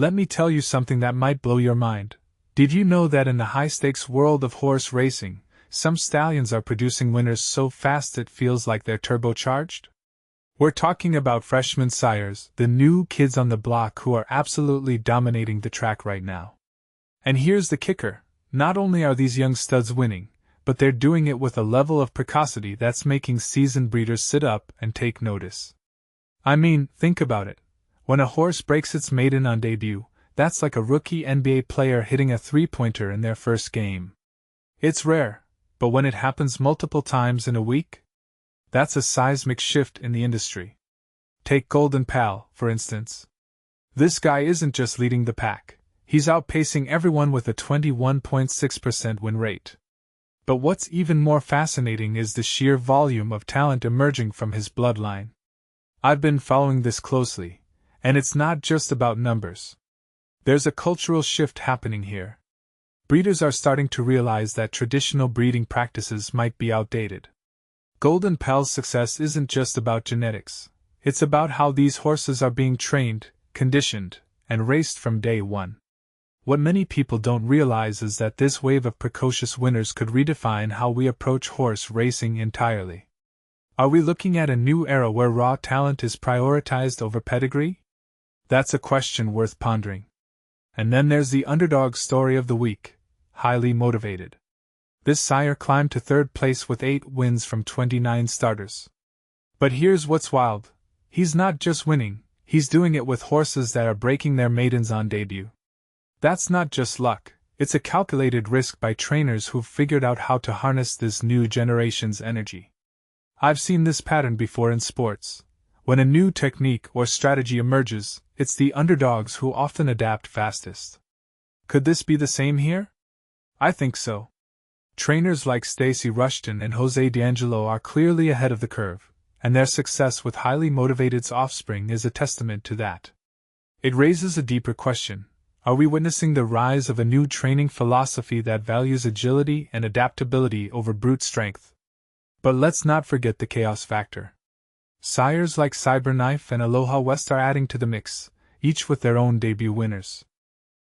Let me tell you something that might blow your mind. Did you know that in the high-stakes world of horse racing, some stallions are producing winners so fast it feels like they're turbocharged? We're talking about freshman sires, the new kids on the block who are absolutely dominating the track right now. And here's the kicker, not only are these young studs winning, but they're doing it with a level of precocity that's making seasoned breeders sit up and take notice. I mean, think about it. When a horse breaks its maiden on debut, that's like a rookie NBA player hitting a three-pointer in their first game. It's rare, but when it happens multiple times in a week, that's a seismic shift in the industry. Take Golden Pal, for instance. This guy isn't just leading the pack, he's outpacing everyone with a 21.6% win rate. But what's even more fascinating is the sheer volume of talent emerging from his bloodline. I've been following this closely, and it's not just about numbers. There's a cultural shift happening here. Breeders are starting to realize that traditional breeding practices might be outdated. Golden Pal's success isn't just about genetics, it's about how these horses are being trained, conditioned, and raced from day one. What many people don't realize is that this wave of precocious winners could redefine how we approach horse racing entirely. Are we looking at a new era where raw talent is prioritized over pedigree? That's a question worth pondering. And then there's the underdog story of the week, Highly Motivated. This sire climbed to third place with 8 wins from 29 starters. But here's what's wild. He's not just winning, he's doing it with horses that are breaking their maidens on debut. That's not just luck, it's a calculated risk by trainers who've figured out how to harness this new generation's energy. I've seen this pattern before in sports. When a new technique or strategy emerges, it's the underdogs who often adapt fastest. Could this be the same here? I think so. Trainers like Stacey Rushton and Jose D'Angelo are clearly ahead of the curve, and their success with Highly Motivated's offspring is a testament to that. It raises a deeper question. Are we witnessing the rise of a new training philosophy that values agility and adaptability over brute strength? But let's not forget the chaos factor. Sires like Cyberknife and Aloha West are adding to the mix, each with their own debut winners.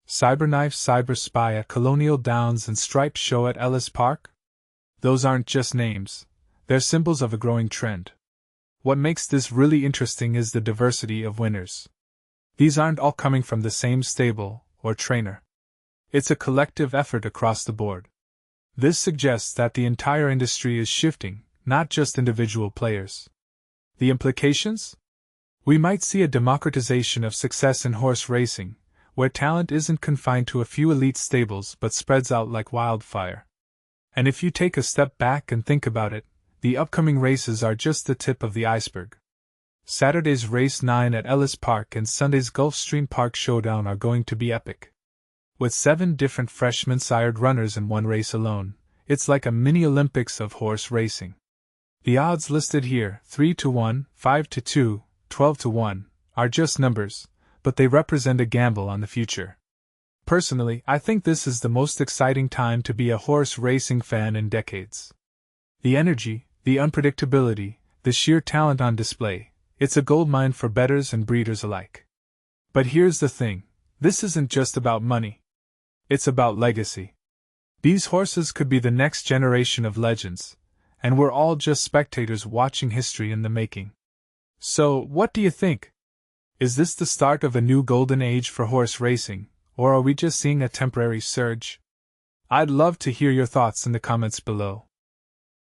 Cyberknife, Cyber Spy at Colonial Downs and Striped Show at Ellis Park? Those aren't just names, they're symbols of a growing trend. What makes this really interesting is the diversity of winners. These aren't all coming from the same stable or trainer. It's a collective effort across the board. This suggests that the entire industry is shifting, not just individual players. The implications? We might see a democratization of success in horse racing, where talent isn't confined to a few elite stables but spreads out like wildfire. And if you take a step back and think about it, the upcoming races are just the tip of the iceberg. Saturday's Race 9 at Ellis Park and Sunday's Gulfstream Park showdown are going to be epic. With 7 different freshman-sired runners in one race alone, it's like a mini-Olympics of horse racing. The odds listed here, 3-1, 5-2, 12-1, are just numbers, but they represent a gamble on the future. Personally, I think this is the most exciting time to be a horse racing fan in decades. The energy, the unpredictability, the sheer talent on display, it's a goldmine for bettors and breeders alike. But here's the thing, this isn't just about money. It's about legacy. These horses could be the next generation of legends, and we're all just spectators watching history in the making. So, what do you think? Is this the start of a new golden age for horse racing, or are we just seeing a temporary surge? I'd love to hear your thoughts in the comments below.